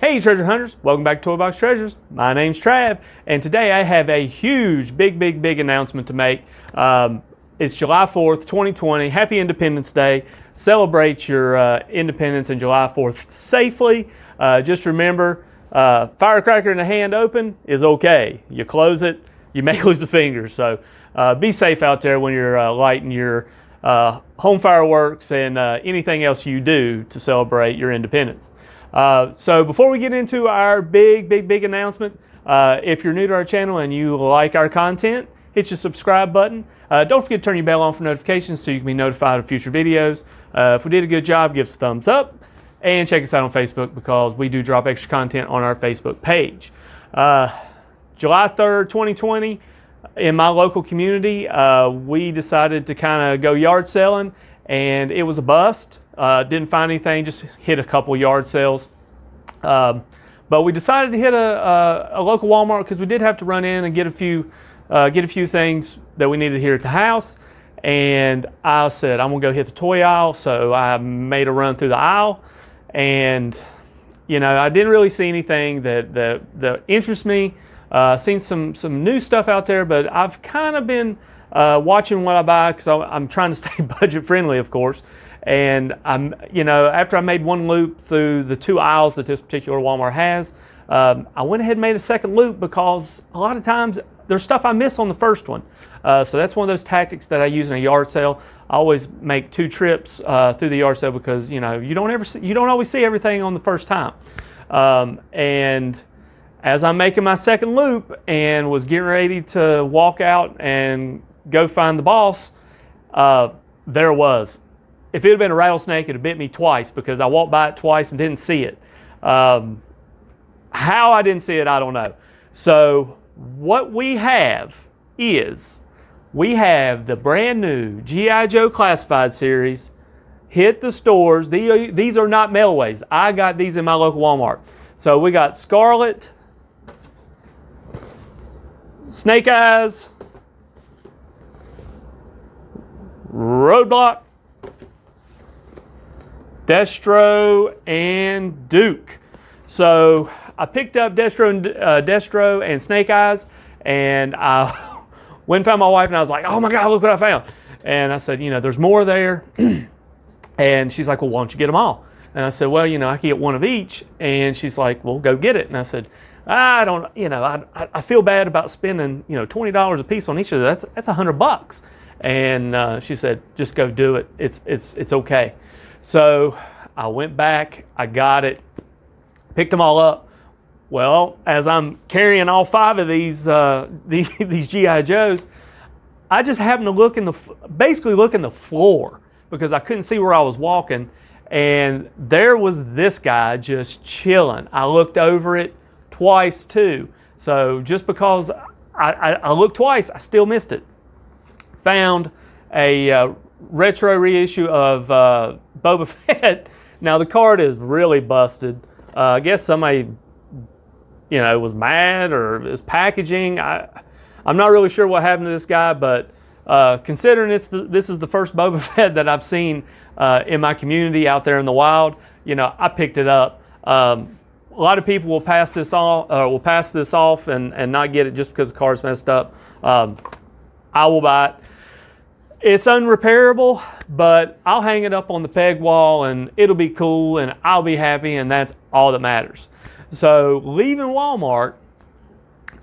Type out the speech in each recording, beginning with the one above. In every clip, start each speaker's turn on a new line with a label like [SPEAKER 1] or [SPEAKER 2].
[SPEAKER 1] Hey treasure hunters, welcome back to Toy Box Treasures. My name's Trav, and today I have a huge, big announcement to make. It's July 4th, 2020. Happy Independence Day. Celebrate your independence on July 4th safely. Just remember, firecracker in the hand open is okay. You close it, you may lose a finger. So be safe out there when you're lighting your home fireworks and anything else you do to celebrate your independence. So before we get into our big announcement, if you're new to our channel and you like our content, hit your subscribe button. Don't forget to turn your bell on for notifications so you can be notified of future videos. If we did a good job, give us a thumbs up. And check us out on Facebook because we do drop extra content on our Facebook page. July 3rd, 2020, in my local community, we decided to kind of go yard selling, and it was a bust. Didn't find anything, just hit a couple yard sales. But we decided to hit a local Walmart because we did have to run in and get a few things that we needed here at the house. And I said, I'm gonna go hit the toy aisle. So I made a run through the aisle, and you know, I didn't really see anything that interests me. Seen some new stuff out there, but I've kind of been watching what I buy because I'm trying to stay budget friendly, of course. And after I made one loop through the two aisles that this particular Walmart has, I went ahead and made a second loop because a lot of times there's stuff I miss on the first one. So that's one of those tactics that I use in a yard sale. I always make two trips through the yard sale because you don't always see everything on the first time. And as I'm making my second loop and was getting ready to walk out and go find the boss, there it was. If it had been a rattlesnake, it had bit me twice because I walked by it twice and didn't see it. How I didn't see it, I don't know. So what we have is, we have the brand new G.I.Joe Classified series hit the stores. These are not mailways. I got these in my local Walmart. So we got Scarlet, Snake Eyes, Roadblock, Destro, and Duke. So I picked up Destro and Snake Eyes, and I went and found my wife, and I was like, oh my God, look what I found. And I said, there's more there. And she's like, well, why don't you get them all? And I said, well, I can get one of each. And she's like, well, go get it. And I said, I don't, I feel bad about spending, $20 a piece on each of them. That's $100. And she said, just go do it. It's okay. So I went back, I got it, picked them all up. Well, as I'm carrying all 5 of these G.I. Joes, I just happened to basically look in the floor because I couldn't see where I was walking, and there was this guy just chilling. I looked over it twice too. So just because I looked twice, I still missed it. Found a retro reissue of Boba Fett. Now the card is really busted. I guess somebody, was mad or is packaging. I'm not really sure what happened to this guy, but considering this is the first Boba Fett that I've seen in my community out there in the wild, I picked it up. A lot of people will pass this off and not get it just because the card's messed up. I will buy it. It's unrepairable, but I'll hang it up on the peg wall and it'll be cool and I'll be happy, and that's all that matters. So leaving Walmart,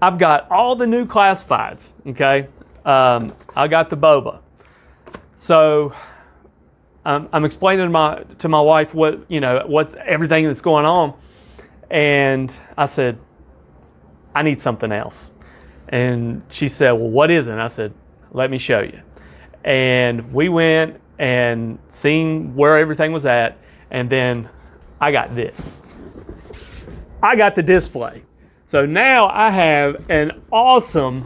[SPEAKER 1] I've got all the new classifieds, okay? I got the Boba. So I'm explaining to my wife what's everything that's going on, and I said, I need something else. And she said, well, what is it? And I said, let me show you. And we went and seen where everything was at, and then I got this. I got the display. So now I have an awesome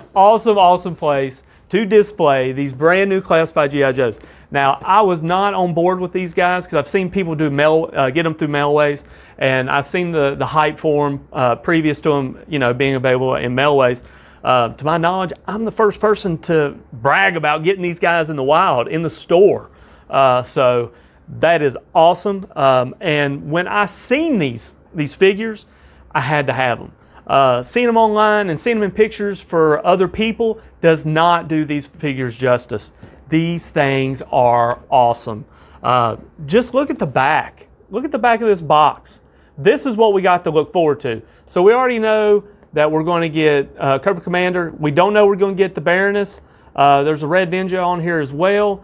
[SPEAKER 1] place to display these brand new classified G.I. Joes. Now, I was not on board with these guys because I've seen people do get them through mailways, and I've seen the hype for them previous to them, being available in mailways. To my knowledge, I'm the first person to brag about getting these guys in the wild, in the store. So that is awesome. And when I seen these figures, I had to have them. Seeing them online and seeing them in pictures for other people does not do these figures justice. These things are awesome. Just look at the back. Look at the back of this box. This is what we got to look forward to. So we already know that we're going to get Cobra Commander. We don't know we're going to get the Baroness. There's a Red Ninja on here as well.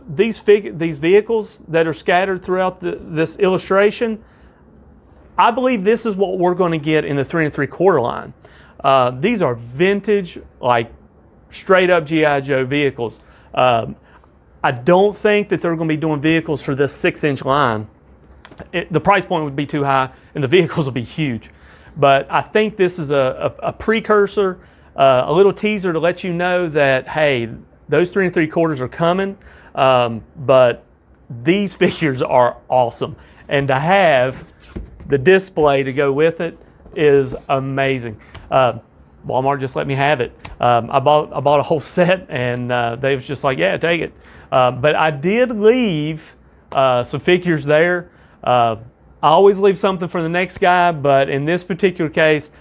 [SPEAKER 1] These vehicles that are scattered throughout this illustration, I believe this is what we're going to get in the 3 3/4 line. These are vintage, like straight up G.I. Joe vehicles. I don't think that they're going to be doing vehicles for this 6-inch line. The price point would be too high and the vehicles will be huge. But I think this is a precursor, a little teaser to let you know that, hey, those 3 3/4 are coming. But these figures are awesome. And to have the display to go with it is amazing. Walmart just let me have it. I bought a whole set, and they was just like, yeah, take it. But I did leave some figures there. I always leave something for the next guy, but in this particular case,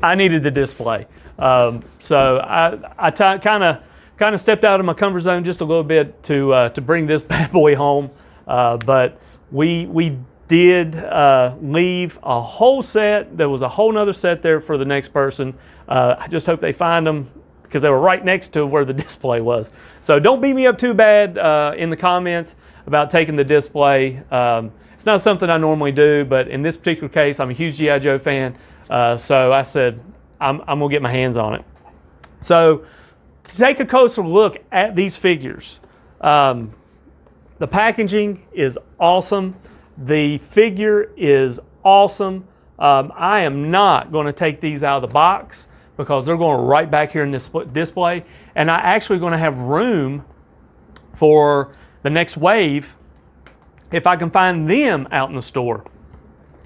[SPEAKER 1] I needed the display. So I kind of stepped out of my comfort zone just a little bit to bring this bad boy home. But we did leave a whole set. There was a whole nother set there for the next person. I just hope they find them because they were right next to where the display was. So don't beat me up too bad in the comments about taking the display. It's not something I normally do, but in this particular case, I'm a huge G.I. Joe fan. So I said, I'm going to get my hands on it. So to take a closer look at these figures, the packaging is awesome. The figure is awesome. I am not going to take these out of the box because they're going right back here in this display. And I actually going to have room for the next wave if I can find them out in the store.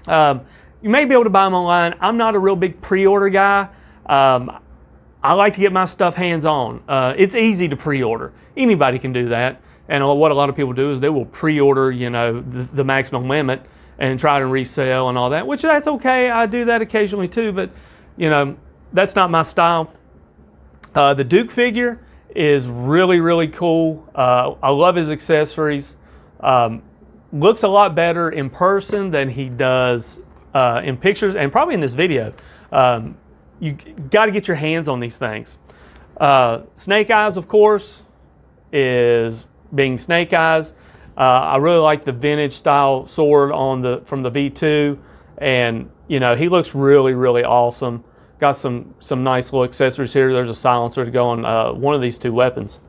[SPEAKER 1] You may be able to buy them online. I'm not a real big pre-order guy. I like to get my stuff hands-on. It's easy to pre-order. Anybody can do that. And what a lot of people do is they will pre-order, the maximum limit and try to resell and all that, which that's okay. I do that occasionally too, but that's not my style. The Duke figure is really, really cool. I love his accessories. Looks a lot better in person than he does in pictures and probably in this video. You got to get your hands on these things. Snake Eyes, of course, is being Snake Eyes. I really like the vintage style sword from the V2, and he looks really, really awesome. Got some nice little accessories here. There's a silencer to go on one of these two weapons.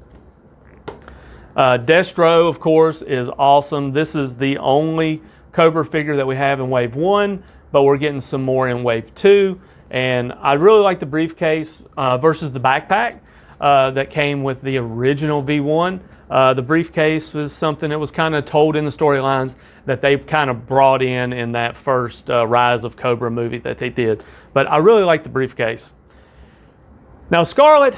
[SPEAKER 1] Destro, of course, is awesome. This is the only Cobra figure that we have in Wave 1, but we're getting some more in Wave 2. And I really like the briefcase versus the backpack that came with the original V1. The briefcase was something that was kind of told in the storylines that they kind of brought in that first Rise of Cobra movie that they did. But I really like the briefcase. Now Scarlet,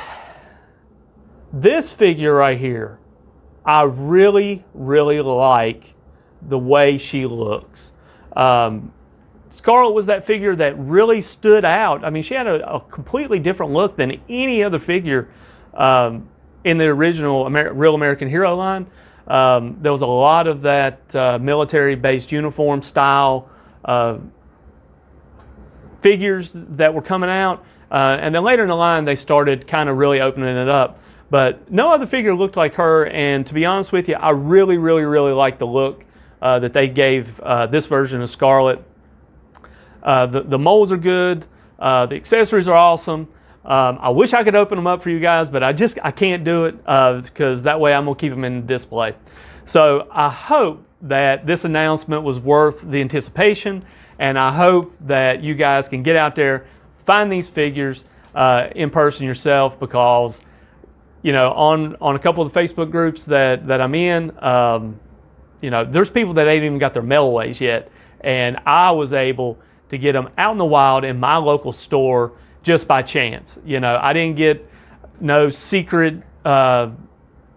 [SPEAKER 1] this figure right here, I really, really like the way she looks. Scarlet was that figure that really stood out. I mean, she had a completely different look than any other figure in the original Real American Hero line. There was a lot of that military-based uniform style figures that were coming out. And then later in the line, they started kind of really opening it up. But no other figure looked like her. And to be honest with you, I really, really, really like the look that they gave this version of Scarlet. The molds are good. The accessories are awesome. I wish I could open them up for you guys, but I can't do it because that way I'm going to keep them in the display. So I hope that this announcement was worth the anticipation, and I hope that you guys can get out there, find these figures in person yourself, because on a couple of the Facebook groups that I'm in, there's people that ain't even got their mail-aways yet, and I was able to get them out in the wild in my local store just by chance. I didn't get no secret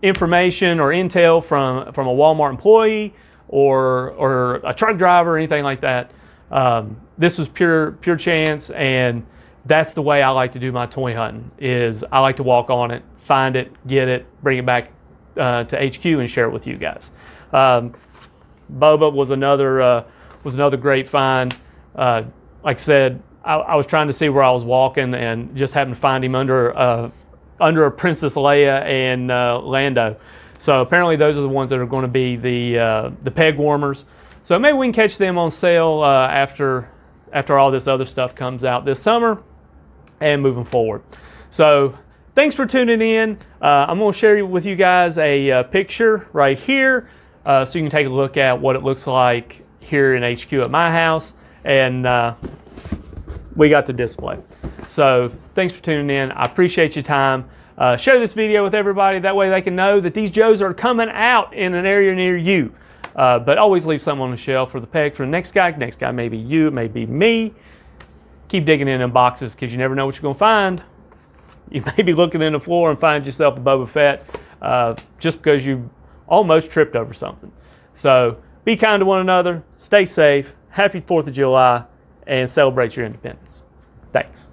[SPEAKER 1] information or intel from a Walmart employee or a truck driver or anything like that. This was pure chance, and that's the way I like to do my toy hunting. Is I like to walk on it, find it, get it, bring it back to HQ, and share it with you guys. Boba was another great find. Like I said, I was trying to see where I was walking, and just happened to find him under a Princess Leia and Lando. So apparently those are the ones that are going to be the peg warmers. So maybe we can catch them on sale after all this other stuff comes out this summer and moving forward. So thanks for tuning in. I'm going to share with you guys a picture right here so you can take a look at what it looks like here in HQ at my house. And we got the display. So thanks for tuning in. I appreciate your time. Share this video with everybody. That way they can know that these Joes are coming out in an area near you. But always leave something on the shelf for the peg for the next guy. Next guy may be you, it may be me. Keep digging in them boxes because you never know what you're going to find. You may be looking in the floor and find yourself a Boba Fett just because you almost tripped over something. So be kind to one another, stay safe, happy 4th of July, and celebrate your independence. Thanks.